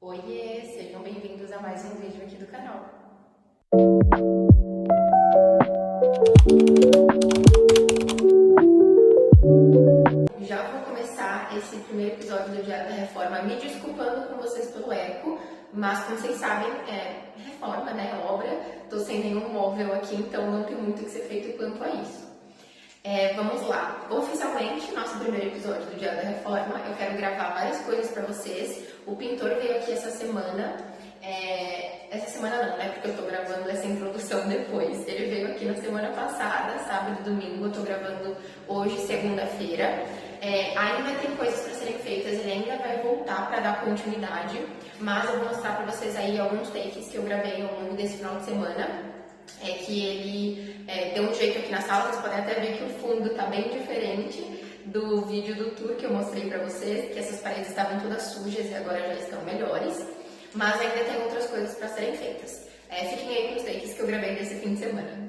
Oiê, sejam bem-vindos a mais um vídeo aqui do canal. Já vou começar esse primeiro episódio do Diário da Reforma me desculpando com vocês pelo eco, mas como vocês sabem, é reforma, né, obra, tô sem nenhum móvel aqui, então não tem muito que ser feito quanto a isso. Vamos lá, oficialmente, nosso primeiro episódio do Diário da Reforma, eu quero gravar várias coisas para vocês. O pintor veio aqui essa semana não, né, porque eu tô gravando essa introdução depois. Ele veio aqui na semana passada, sábado e domingo, eu tô gravando hoje, segunda-feira. Ainda tem coisas para serem feitas, ele ainda vai voltar para dar continuidade, mas eu vou mostrar para vocês aí alguns takes que eu gravei ao longo desse final de semana. Que ele deu um jeito aqui na sala, vocês podem até ver que o fundo tá bem diferente do vídeo do tour que eu mostrei pra vocês, que essas paredes estavam todas sujas e agora já estão melhores, mas ainda tem outras coisas pra serem feitas. Fiquem aí com os takes que eu gravei desse fim de semana.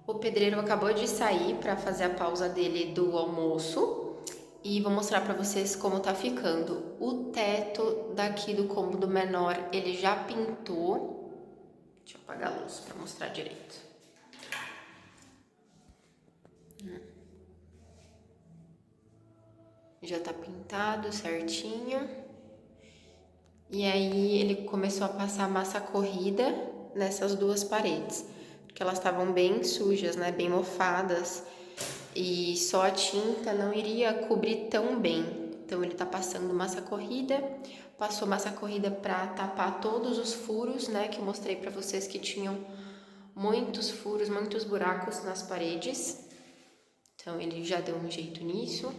O pedreiro acabou de sair para fazer a pausa dele do almoço e vou mostrar para vocês como tá ficando. O teto daqui do cômodo menor ele já pintou. Deixa eu apagar a luz para mostrar direito. Já tá pintado certinho. E aí ele começou a passar massa corrida nessas duas paredes, porque elas estavam bem sujas, né, bem mofadas, e só a tinta não iria cobrir tão bem. Então ele tá passando massa corrida, passou massa corrida para tapar todos os furos, né, que eu mostrei para vocês que tinham muitos furos, muitos buracos nas paredes. Então ele já deu um jeito nisso.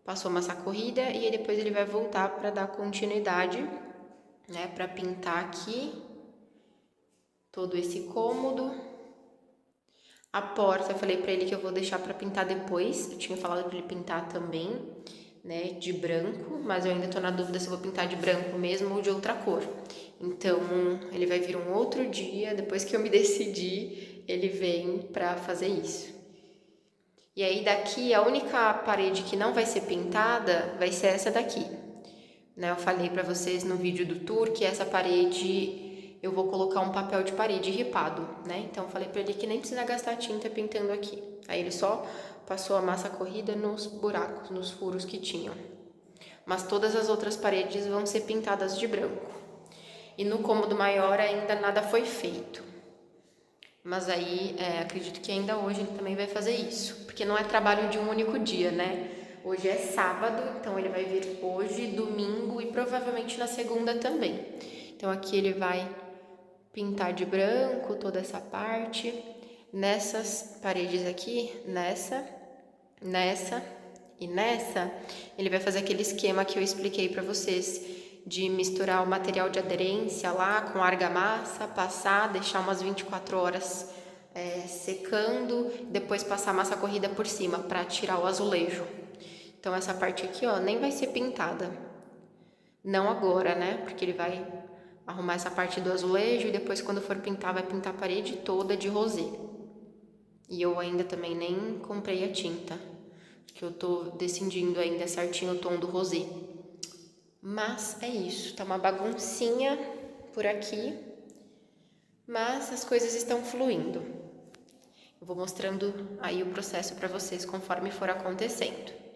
Passou massa corrida e aí depois ele vai voltar para dar continuidade, né, para pintar aqui todo esse cômodo. A porta, eu falei para ele que eu vou deixar para pintar depois. Eu tinha falado para ele pintar também, né, de branco, mas eu ainda tô na dúvida se eu vou pintar de branco mesmo ou de outra cor. Então, ele vai vir um outro dia, depois que eu me decidir, ele vem para fazer isso. E aí daqui, a única parede que não vai ser pintada vai ser essa daqui. Né? Eu falei pra vocês no vídeo do tour que essa parede eu vou colocar um papel de parede ripado, né? Então eu falei pra ele que nem precisa gastar tinta pintando aqui. Aí ele só passou a massa corrida nos buracos, nos furos que tinham. Mas todas as outras paredes vão ser pintadas de branco. E no cômodo maior ainda nada foi feito. Mas aí, acredito que ainda hoje ele também vai fazer isso. Porque não é trabalho de um único dia, né? Hoje é sábado, então ele vai vir hoje, domingo e provavelmente na segunda também. Então aqui ele vai pintar de branco toda essa parte. Nessas paredes aqui, nessa e nessa, ele vai fazer aquele esquema que eu expliquei pra vocês, de misturar o material de aderência lá com argamassa, passar, deixar umas 24 horas secando, depois passar massa corrida por cima para tirar o azulejo. Então essa parte aqui, ó, nem vai ser pintada. Não agora, né? Porque ele vai arrumar essa parte do azulejo e depois quando for pintar, vai pintar a parede toda de rosé. E eu ainda também nem comprei a tinta, que eu tô decidindo ainda certinho o tom do rosé. Mas é isso, tá uma baguncinha por aqui, mas as coisas estão fluindo. Eu vou mostrando aí o processo para vocês conforme for acontecendo.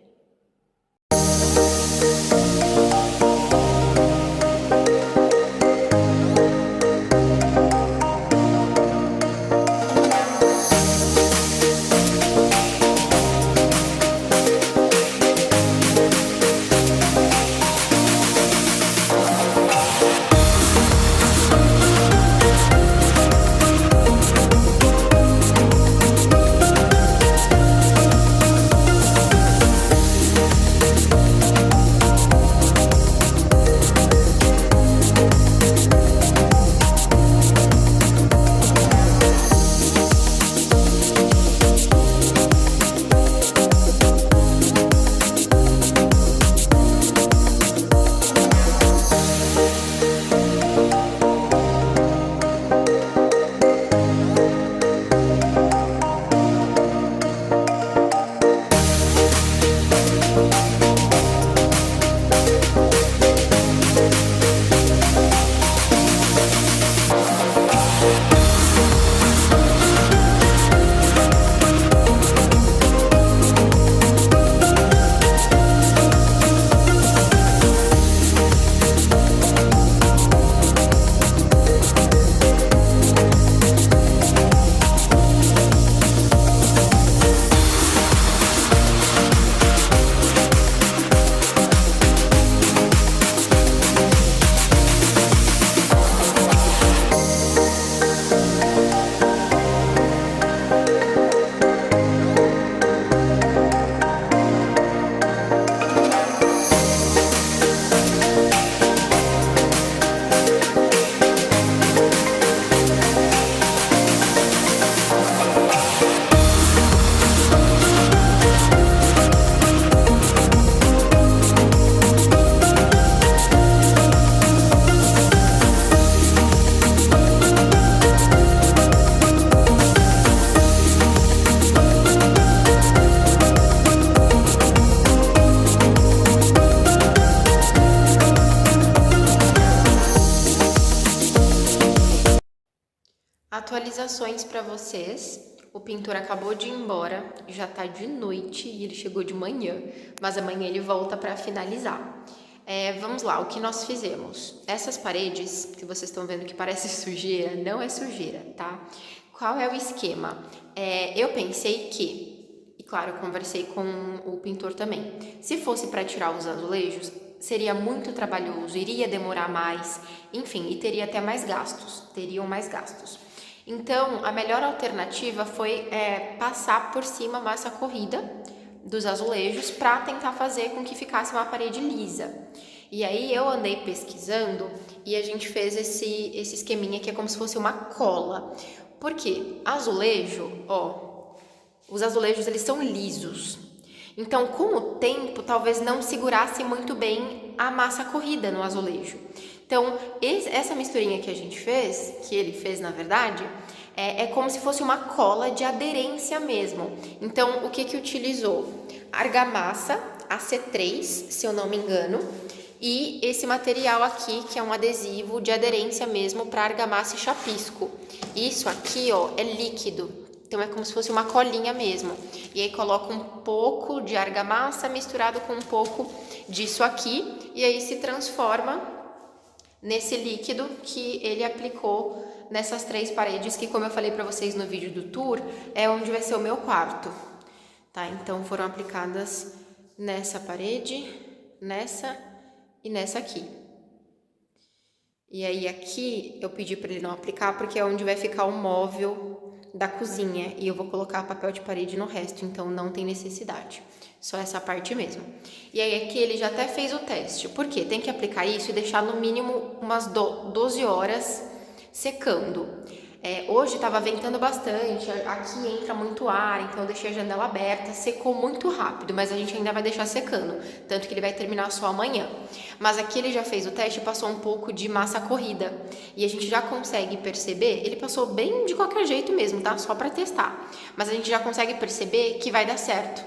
Atualizações para vocês. O pintor acabou de ir embora, já tá de noite e ele chegou de manhã, mas amanhã ele volta para finalizar. Vamos lá, o que nós fizemos? Essas paredes que vocês estão vendo que parece sujeira, não é sujeira, tá? Qual é o esquema? Eu pensei que, e claro, eu conversei com o pintor também, se fosse para tirar os azulejos, seria muito trabalhoso, iria demorar mais, enfim, e teria até mais gastos, teriam mais gastos. Então, a melhor alternativa foi passar por cima a massa corrida dos azulejos para tentar fazer com que ficasse uma parede lisa. E aí eu andei pesquisando e a gente fez esse esqueminha que é como se fosse uma cola. Por quê? Azulejo, ó, os azulejos eles são lisos. Então, com o tempo, talvez não segurasse muito bem a massa corrida no azulejo. Então, essa misturinha que a gente fez, que ele fez na verdade, é como se fosse uma cola de aderência mesmo. Então, o que utilizou? Argamassa AC3, se eu não me engano, e esse material aqui, que é um adesivo de aderência mesmo para argamassa e chapisco. Isso aqui, ó, é líquido, então é como se fosse uma colinha mesmo. E aí coloca um pouco de argamassa misturado com um pouco disso aqui, e aí se transforma nesse líquido que ele aplicou nessas 3 paredes, que, como eu falei para vocês no vídeo do tour, é onde vai ser o meu quarto, tá? Então foram aplicadas nessa parede, nessa e nessa aqui. E aí aqui eu pedi para ele não aplicar porque é onde vai ficar o móvel da cozinha e eu vou colocar papel de parede no resto, então não tem necessidade, só essa parte mesmo. E aí aqui ele já até fez o teste, porque tem que aplicar isso e deixar no mínimo umas 12 horas secando. Hoje estava ventando bastante, aqui entra muito ar, então eu deixei a janela aberta, secou muito rápido, mas a gente ainda vai deixar secando, tanto que ele vai terminar só amanhã. Mas aqui ele já fez o teste e passou um pouco de massa corrida, e a gente já consegue perceber, ele passou bem de qualquer jeito mesmo, tá? Só para testar, mas a gente já consegue perceber que vai dar certo.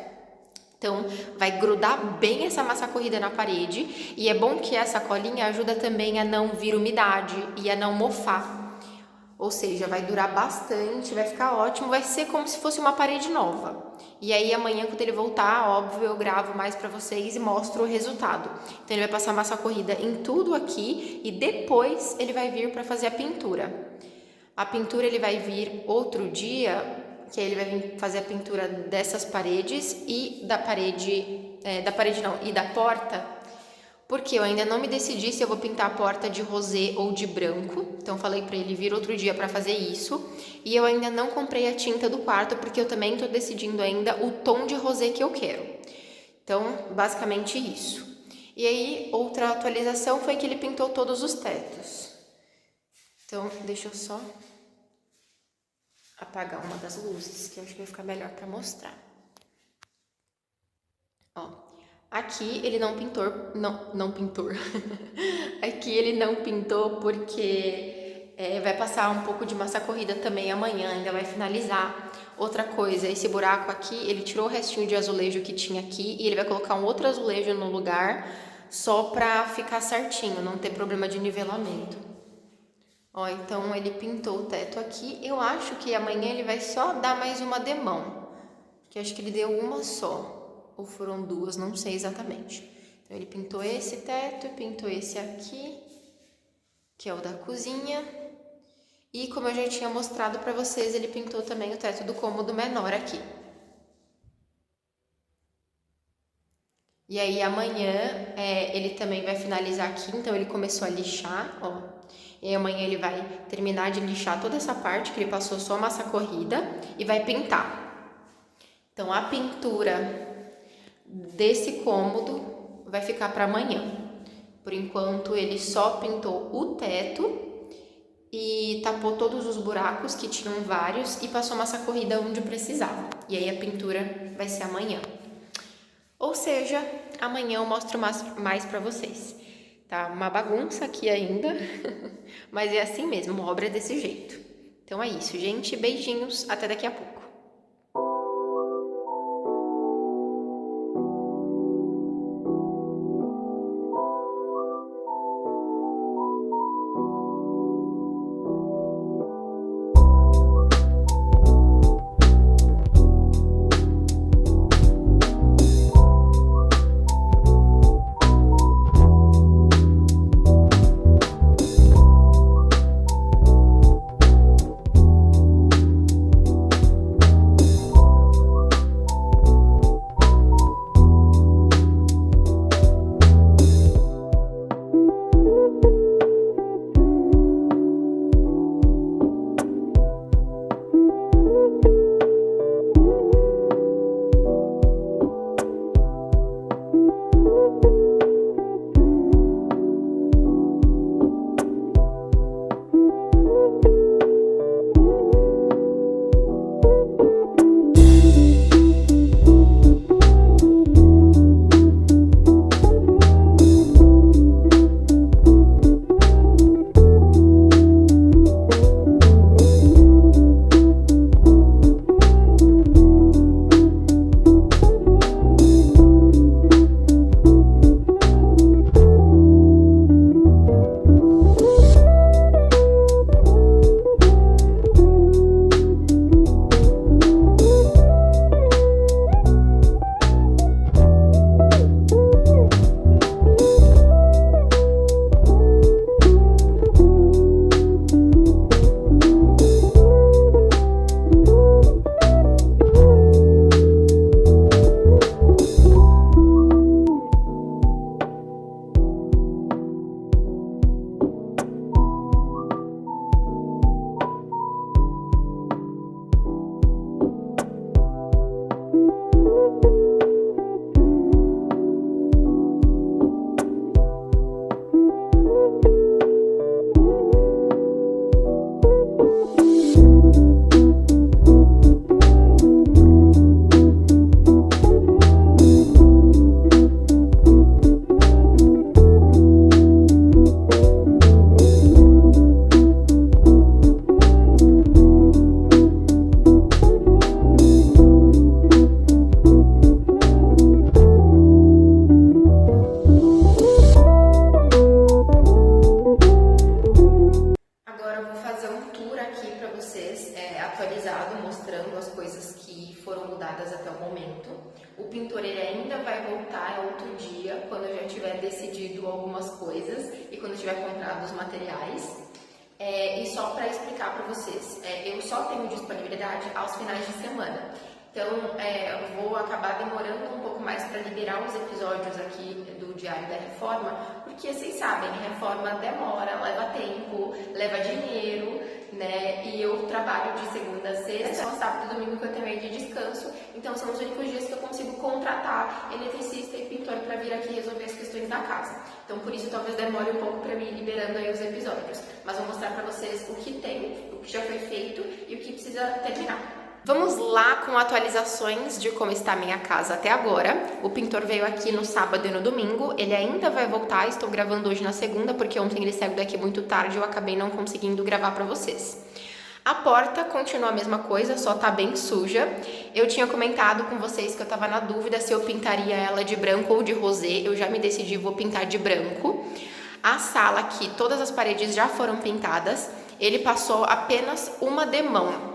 Então, vai grudar bem essa massa corrida na parede, e é bom que essa colinha ajuda também a não vir umidade e a não mofar. Ou seja, vai durar bastante, vai ficar ótimo, vai ser como se fosse uma parede nova. E aí amanhã, quando ele voltar, óbvio, eu gravo mais pra vocês e mostro o resultado. Então ele vai passar massa corrida em tudo aqui e depois ele vai vir pra fazer a pintura. A pintura ele vai vir outro dia, que aí ele vai vir fazer a pintura dessas paredes e da parede, e da porta. Porque eu ainda não me decidi se eu vou pintar a porta de rosé ou de branco. Então falei pra ele vir outro dia pra fazer isso. E eu ainda não comprei a tinta do quarto, porque eu também tô decidindo ainda o tom de rosé que eu quero. Então, basicamente isso. E aí, outra atualização foi que ele pintou todos os tetos. Então, deixa eu só apagar uma das luzes, que eu acho que vai ficar melhor pra mostrar. Ó. Aqui ele não pintou, aqui ele não pintou porque vai passar um pouco de massa corrida também amanhã, ainda vai finalizar. Outra coisa, esse buraco aqui, ele tirou o restinho de azulejo que tinha aqui e ele vai colocar um outro azulejo no lugar só pra ficar certinho, não ter problema de nivelamento. Ó, então ele pintou o teto aqui, eu acho que amanhã ele vai só dar mais uma demão, que eu acho que ele deu uma só. Ou foram 2, não sei exatamente. Então ele pintou esse teto, pintou esse aqui, que é o da cozinha. E como eu já tinha mostrado pra vocês, ele pintou também o teto do cômodo menor aqui. E aí amanhã ele também vai finalizar aqui, então ele começou a lixar, ó. E aí amanhã ele vai terminar de lixar toda essa parte, que ele passou só massa corrida, e vai pintar. Então a pintura desse cômodo vai ficar para amanhã. Por enquanto ele só pintou o teto e tapou todos os buracos, que tinham vários, e passou massa corrida onde precisava. E aí a pintura vai ser amanhã. Ou seja, amanhã eu mostro mais para vocês. Tá uma bagunça aqui ainda, mas é assim mesmo, uma obra desse jeito. Então é isso, gente. Beijinhos, até daqui a pouco. pintadas até o momento. O pintor ele ainda vai voltar outro dia, quando eu já tiver decidido algumas coisas e quando eu tiver comprado os materiais. E só para explicar para vocês, eu só tenho disponibilidade aos finais de semana. Então, eu vou acabar demorando um pouco mais para liberar os episódios aqui do Diário da Reforma, porque vocês sabem, reforma demora, leva tempo, leva dinheiro, né? E eu trabalho de segunda a sexta, só sábado e domingo que eu tenho aí de descanso. Então, são os únicos dias que eu consigo contratar eletricista e pintor para vir aqui resolver as questões da casa. Então, por isso, talvez demore um pouco para mim liberando aí os episódios. Mas vou mostrar para vocês o que tem, o que já foi feito e o que precisa terminar. Vamos lá com atualizações de como está a minha casa até agora. O pintor veio aqui no sábado e no domingo, ele ainda vai voltar, estou gravando hoje na segunda, porque ontem ele saiu daqui muito tarde e eu acabei não conseguindo gravar para vocês. A porta continua a mesma coisa, só tá bem suja. Eu tinha comentado com vocês que eu tava na dúvida se eu pintaria ela de branco ou de rosé, eu já me decidi, vou pintar de branco. A sala aqui, todas as paredes já foram pintadas, ele passou apenas uma demão.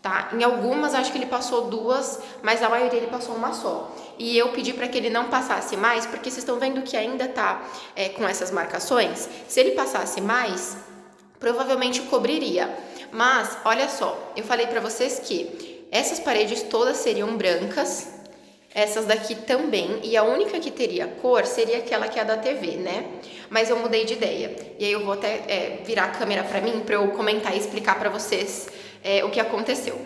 Tá? Em algumas acho que ele passou duas, mas a maioria ele passou uma só. E eu pedi para que ele não passasse mais, porque vocês estão vendo que ainda tá com essas marcações. Se ele passasse mais, provavelmente cobriria. Mas, olha só, eu falei para vocês que essas paredes todas seriam brancas, essas daqui também, e a única que teria cor seria aquela que é a da TV, né? Mas eu mudei de ideia. E aí eu vou até virar a câmera para mim, para eu comentar e explicar para vocês o que aconteceu.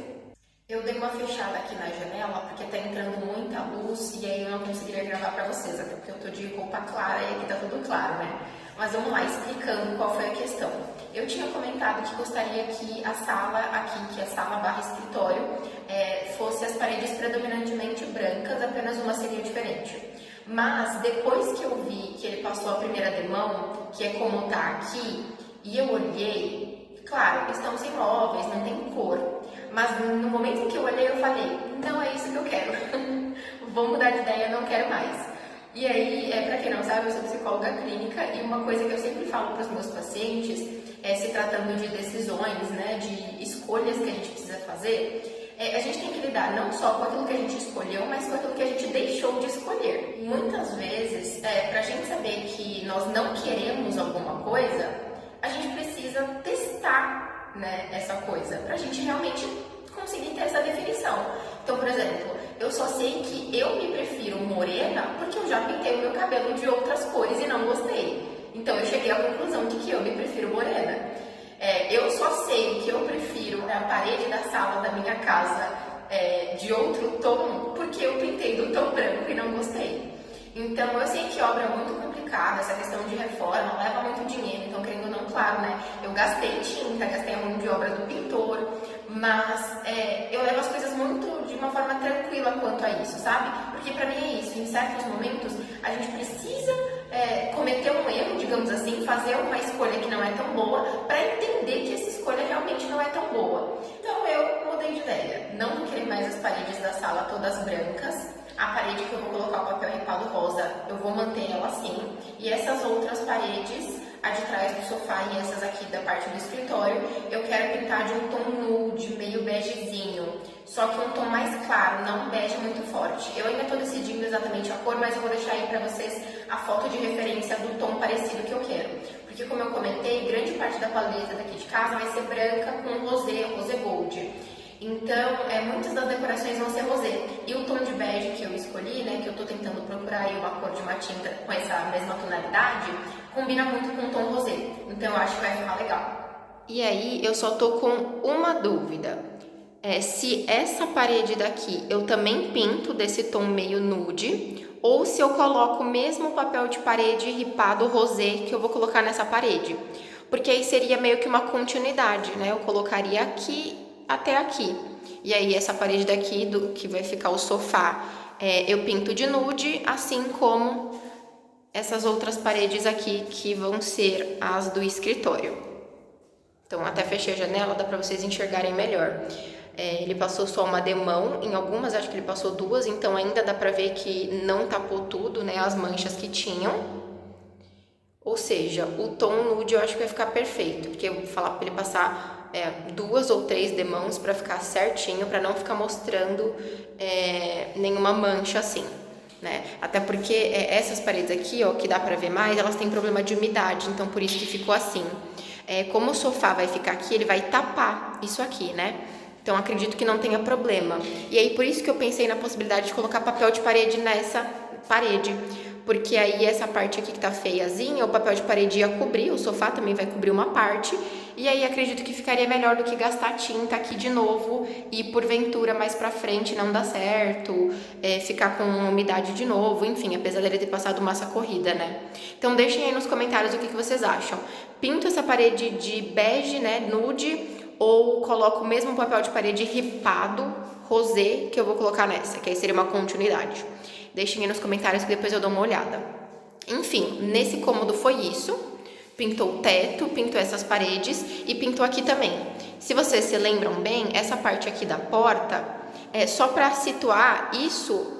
Eu dei uma fechada aqui na janela porque tá entrando muita luz e aí eu não conseguiria gravar para vocês, até porque eu tô de roupa clara e aqui tá tudo claro, né? Mas vamos lá, explicando qual foi a questão. Eu tinha comentado que gostaria que a sala aqui, que é sala barra escritório, fosse as paredes predominantemente brancas, apenas uma seria diferente. Mas depois que eu vi que ele passou a primeira demão, que é como tá aqui, e eu olhei, claro, estão sem móveis, não tem cor. Mas no momento em que eu olhei, eu falei, não é isso que eu quero. Vou mudar de ideia, não quero mais. E aí, pra quem não sabe, eu sou psicóloga clínica e uma coisa que eu sempre falo para os meus pacientes, se tratando de decisões, né, de escolhas que a gente precisa fazer, a gente tem que lidar não só com aquilo que a gente escolheu, mas com aquilo que a gente deixou de escolher. Muitas vezes, pra gente saber que nós não queremos alguma coisa, a gente precisa testar, né, essa coisa, pra gente realmente conseguir ter essa definição. Então, por exemplo, eu só sei que eu me prefiro morena porque eu já pintei o meu cabelo de outras cores e não gostei. Então, eu cheguei à conclusão de que eu me prefiro morena. Eu só sei que eu prefiro a parede da sala da minha casa de outro tom porque eu pintei do tom branco e não gostei. Então, eu sei que obra é muito complicada, essa questão de reforma leva muito dinheiro, então, querendo ou não, claro, né? Eu gastei tinta, gastei a mão de obra do pintor, mas eu levo as coisas muito de uma forma tranquila quanto a isso, sabe? Porque pra mim é isso, em certos momentos a gente precisa cometer um erro, digamos assim, fazer uma escolha que não é tão boa, pra entender que essa escolha realmente não é tão boa. Então, eu mudei de ideia, não vou querer mais as paredes da sala todas brancas. A parede que eu vou colocar o papel ripado rosa, eu vou manter ela assim. E essas outras paredes, a de trás do sofá e essas aqui da parte do escritório, eu quero pintar de um tom nude, meio begezinho. Só que um tom mais claro, não um bege muito forte. Eu ainda estou decidindo exatamente a cor, mas eu vou deixar aí para vocês a foto de referência do tom parecido que eu quero. Porque como eu comentei, grande parte da paleta daqui de casa vai ser branca com rosé gold. Então, muitas das decorações vão ser rosé. E o tom de bege que eu escolhi, né, que eu tô tentando procurar aí uma cor de uma tinta com essa mesma tonalidade, combina muito com o tom rosé. Então, eu acho que vai ficar legal. E aí, eu só tô com uma dúvida. Se essa parede daqui eu também pinto desse tom meio nude, ou se eu coloco o mesmo papel de parede ripado rosé que eu vou colocar nessa parede. Porque aí seria meio que uma continuidade, né? Eu colocaria aqui até aqui. E aí essa parede daqui, que vai ficar o sofá, eu pinto de nude, assim como essas outras paredes aqui, que vão ser as do escritório. Então, até fechei a janela, dá pra vocês enxergarem melhor. Ele passou só uma demão, em algumas acho que ele passou duas, então ainda dá pra ver que não tapou tudo, né, as manchas que tinham. Ou seja, o tom nude eu acho que vai ficar perfeito, porque eu vou falar pra ele passar 2 ou 3 demãos para ficar certinho, para não ficar mostrando nenhuma mancha assim, né? Até porque essas paredes aqui, ó, que dá pra ver mais, elas têm problema de umidade, então por isso que ficou assim. Como o sofá vai ficar aqui, ele vai tapar isso aqui, né? Então acredito que não tenha problema. E aí por isso que eu pensei na possibilidade de colocar papel de parede nessa parede, porque aí essa parte aqui que tá feiazinha, o papel de parede ia cobrir, o sofá também vai cobrir uma parte, e aí acredito que ficaria melhor do que gastar tinta aqui de novo e porventura mais pra frente não dar certo, ficar com umidade de novo, enfim, apesar dele ter passado massa corrida, né? Então deixem aí nos comentários o que vocês acham. Pinto essa parede de bege, né, nude, ou coloco o mesmo papel de parede ripado, rosé, que eu vou colocar nessa, que aí seria uma continuidade. Deixem aí nos comentários que depois eu dou uma olhada. Enfim, nesse cômodo foi isso. Pintou o teto, pintou essas paredes e pintou aqui também. Se vocês se lembram bem, essa parte aqui da porta, só para situar isso,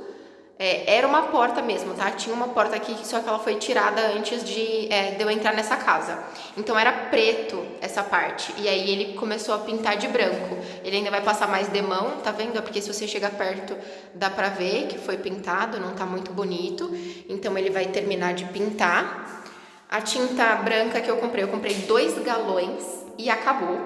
era uma porta mesmo, tá? Tinha uma porta aqui, só que ela foi tirada antes de eu entrar nessa casa. Então era preto essa parte, e aí ele começou a pintar de branco. Ele ainda vai passar mais demão, tá vendo? Porque se você chegar perto, dá pra ver que foi pintado, não tá muito bonito. Então ele vai terminar de pintar. A tinta branca que eu comprei 2 galões e acabou.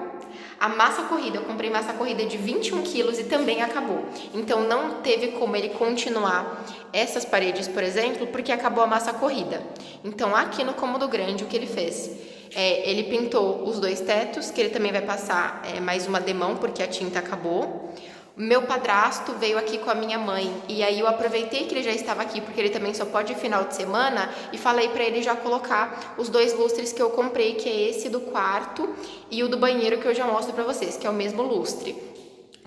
A massa corrida, eu comprei massa corrida de 21 quilos e também acabou. Então não teve como ele continuar essas paredes, por exemplo, porque acabou a massa corrida. Então aqui no cômodo grande, o que ele fez? Ele pintou os 2 tetos, que ele também vai passar mais uma demão, porque a tinta acabou. Meu padrasto veio aqui com a minha mãe e aí eu aproveitei que ele já estava aqui, porque ele também só pode ir final de semana, e falei para ele já colocar os 2 lustres que eu comprei, que é esse do quarto e o do banheiro, que eu já mostro para vocês, que é o mesmo lustre.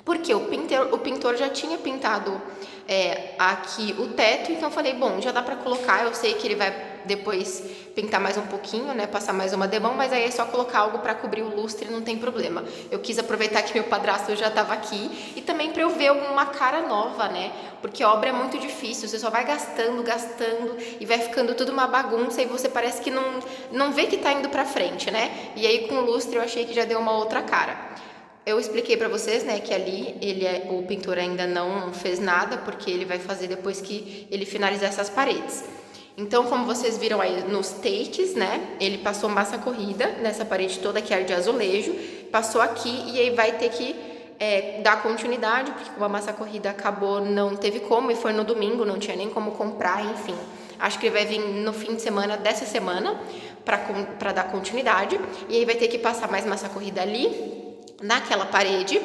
Porque o pintor já tinha pintado aqui o teto, então eu falei, bom, já dá pra colocar, eu sei que ele vai depois pintar mais um pouquinho, né, passar mais uma demão, mas aí é só colocar algo pra cobrir o lustre, não tem problema. Eu quis aproveitar que meu padrasto já tava aqui e também pra eu ver uma cara nova, né, porque obra é muito difícil, você só vai gastando e vai ficando tudo uma bagunça e você parece que não vê que tá indo pra frente, né, e aí com o lustre eu achei que já deu uma outra cara. Eu expliquei pra vocês, né, que ali o pintor ainda não fez nada, porque ele vai fazer depois que ele finalizar essas paredes. Então, como vocês viram aí nos takes, né, ele passou massa corrida nessa parede toda que é de azulejo, passou aqui e aí vai ter que dar continuidade, porque como a massa corrida acabou, não teve como, e foi no domingo, não tinha nem como comprar, enfim. Acho que ele vai vir no fim de semana dessa semana pra dar continuidade, e aí vai ter que passar mais massa corrida ali, naquela parede,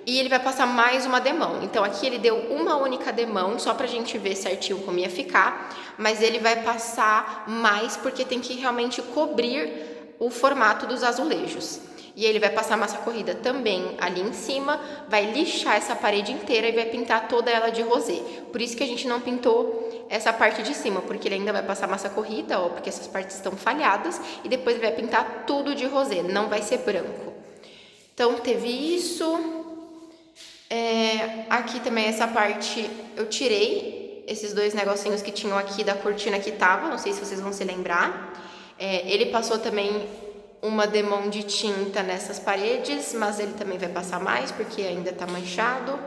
e ele vai passar mais uma demão. Então aqui ele deu uma única demão só pra gente ver certinho como ia ficar, mas ele vai passar mais porque tem que realmente cobrir o formato dos azulejos. E ele vai passar massa corrida também ali em cima, vai lixar essa parede inteira e vai pintar toda ela de rosé. Por isso que a gente não pintou essa parte de cima, porque ele ainda vai passar massa corrida, ó, porque essas partes estão falhadas, e depois ele vai pintar tudo de rosé, não vai ser branco. Então teve isso, aqui também essa parte eu tirei esses 2 negocinhos que tinham aqui da cortina que tava, não sei se vocês vão se lembrar. Ele passou também uma demão de tinta nessas paredes, mas ele também vai passar mais porque ainda tá manchado.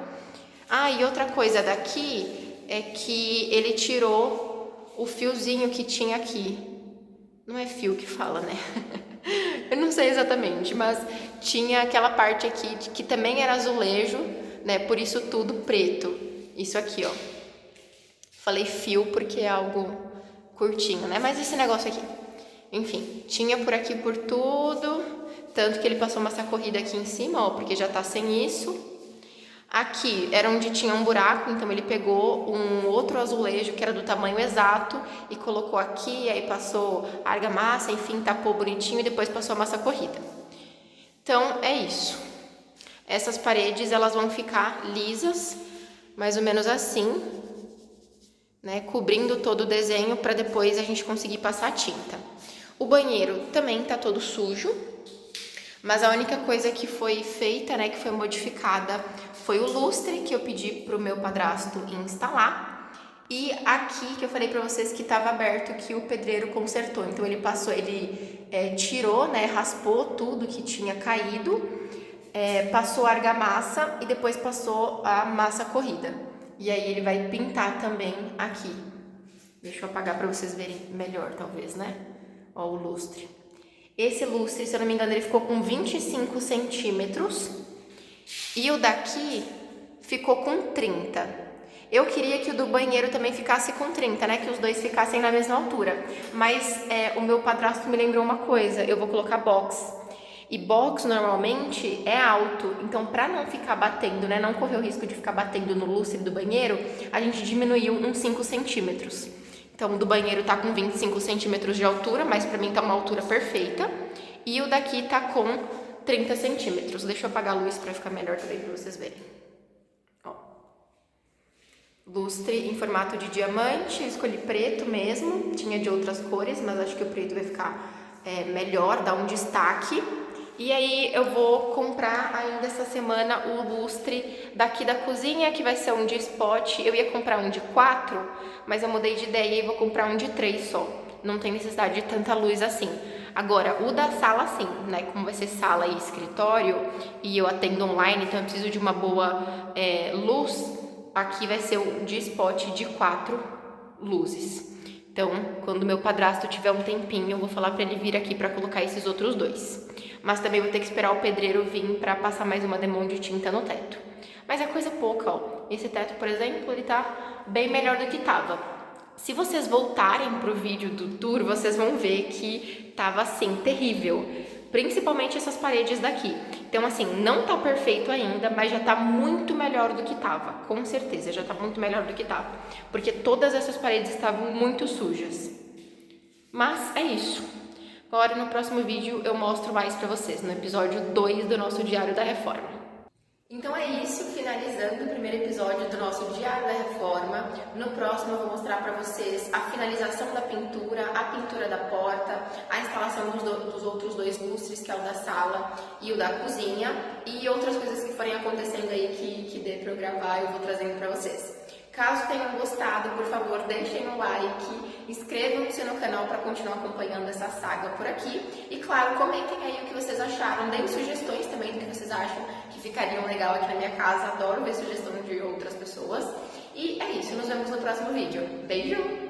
E outra coisa daqui é que ele tirou o fiozinho que tinha aqui. Não é fio que fala, né? Eu não sei exatamente, mas tinha aquela parte aqui que também era azulejo, né? Por isso tudo preto. Isso aqui, ó. Falei fio porque é algo curtinho, né? Mas esse negócio aqui. Enfim, tinha por aqui por tudo. Tanto que ele passou massa corrida aqui em cima, ó, porque já tá sem isso. Aqui era onde tinha um buraco, então ele pegou um outro azulejo que era do tamanho exato e colocou aqui, aí passou argamassa, enfim, tapou bonitinho e depois passou a massa corrida. Então é isso. Essas paredes elas vão ficar lisas, mais ou menos assim, né, cobrindo todo o desenho para depois a gente conseguir passar a tinta. O banheiro também tá todo sujo. Mas a única coisa que foi feita, né, que foi modificada, foi o lustre que eu pedi pro meu padrasto instalar. E aqui que eu falei pra vocês que estava aberto, que o pedreiro consertou. Então ele tirou, né, raspou tudo que tinha caído, passou a argamassa e depois passou a massa corrida. E aí ele vai pintar também aqui. Deixa eu apagar para vocês verem melhor, talvez, né? Ó, o lustre. Esse lustre, se eu não me engano, ele ficou com 25 centímetros. E o daqui ficou com 30. Eu queria que o do banheiro também ficasse com 30, né? Que os dois ficassem na mesma altura. Mas o meu padrasto me lembrou uma coisa. Eu vou colocar box. E box normalmente é alto. Então, pra não ficar batendo, né? Não correr o risco de ficar batendo no lustre do banheiro, a gente diminuiu uns 5 centímetros. Então, o do banheiro tá com 25 centímetros de altura, mas pra mim tá uma altura perfeita. E o daqui tá com 30 centímetros. Deixa eu apagar a luz pra ficar melhor também pra vocês verem. Ó. Lustre em formato de diamante, eu escolhi preto mesmo. Tinha de outras cores, mas acho que o preto vai ficar melhor, dá um destaque. E aí eu vou comprar ainda essa semana o lustre daqui da cozinha, que vai ser um de spot. Eu ia comprar um de 4, mas eu mudei de ideia e vou comprar um de 3 só. Não tem necessidade de tanta luz assim. Agora, o da sala sim, né? Como vai ser sala e escritório, e eu atendo online, então eu preciso de uma boa luz. Aqui vai ser o de spot de 4 luzes. Então, quando meu padrasto tiver um tempinho, eu vou falar pra ele vir aqui pra colocar esses outros 2. Mas também vou ter que esperar o pedreiro vir pra passar mais uma demão de tinta no teto. Mas é coisa pouca, ó. Esse teto, por exemplo, ele tá bem melhor do que tava. Se vocês voltarem pro vídeo do tour, vocês vão ver que tava assim, terrível. Principalmente essas paredes daqui. Então assim, não tá perfeito ainda, mas já tá muito melhor do que tava. Com certeza, já tá muito melhor do que tava. Porque todas essas paredes estavam muito sujas. Mas é isso. Agora no próximo vídeo eu mostro mais pra vocês, no episódio 2 do nosso Diário da Reforma. Então é isso, finalizando o primeiro episódio do nosso Diário da Reforma. No próximo eu vou mostrar para vocês a finalização da pintura, a pintura da porta, a instalação dos outros 2 lustres, que é o da sala e o da cozinha, e outras coisas que forem acontecendo aí que dê para eu gravar, eu vou trazendo para vocês. Caso tenham gostado, por favor, deixem um like, inscrevam-se no canal para continuar acompanhando essa saga por aqui. E claro, comentem aí o que vocês acharam, deem sugestões também do que vocês acham que ficariam legal aqui na minha casa. Adoro ver sugestão de outras pessoas. E é isso, nos vemos no próximo vídeo. Beijo!